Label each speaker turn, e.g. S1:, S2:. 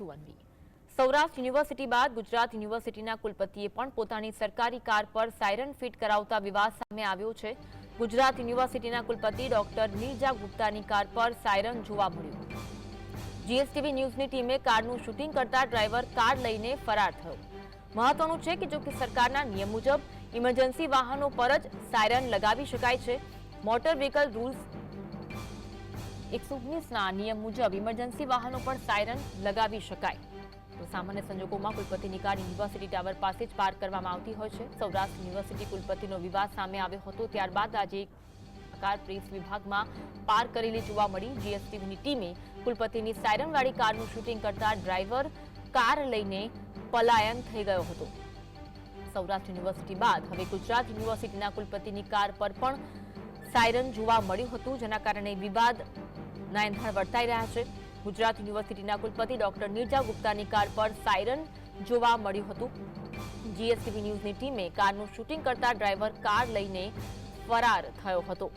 S1: સુવનવી Saurashtra university બાદ ગુજરાત યુનિવર્સિટીના કુલપતિએ પણ પોતાની સરકારી કાર પર સાયરન ફિટ કરાવતા વિવાદ સામે આવ્યો છે। ગુજરાત યુનિવર્સિટીના કુલપતિ ડોક્ટર નીરજા ગુપ્તાની કાર પર સાયરન જોવા મળ્યું। જીએસટીવી ન્યૂઝની ટીમે કારનું શૂટિંગ કરતા ડ્રાઈવર કાર લઈને ફરાર થયો। મહત્વનું છે કે જો કે સરકારના નિયમ મુજબ ઇમરજન્સી વાહનો પર જ સાયરન લગાવી શકાય છે। મોટર વ્હીકલ રૂલ્સ 119ના નિયમ મુજબ ઇમરજન્સી વાહનો પર સાયરન લગાવી શકાય। તો સામાન્ય સંજોગોમાં કુલપતિની કાર યુનિવર્સિટી ટાવર પાસે જ પાર્ક કરવામાં આવતી હોય છે। સૌરાષ્ટ્ર યુનિવર્સિટી કુલપતિનો વિવાદ સામે આવ્યો હતો ત્યારબાદ આજે કાર પ્રેસ વિભાગમાં પાર્ક કરેલી જોવા મળી। જીએસટીવીની ટીમે કુલપતિની સાયરનવાળી કારનું શૂટિંગ કરતા ડ્રાઈવર કાર લઈને પલાયન થઈ ગયો હતો। સૌરાષ્ટ્ર યુનિવર્સિટી બાદ હવે ગુજરાત યુનિવર્સિટીના કુલપતિની કાર પર પણ સાયરન જોવા મળ્યું હતું, જેના કારણે વિવાદના એંધાણ વર્તાઈ રહ્યા છે। ગુજરાત યુનિવર્સિટીના કુલપતિ ડોક્ટર નીરજા ગુપ્તાની કાર પર સાયરન જોવા મળ્યું હતું। જીએસટીવી ન્યૂઝની ટીમે કારનું શૂટિંગ કરતા ડ્રાઈવર કાર લઈને ફરાર થયો હતો।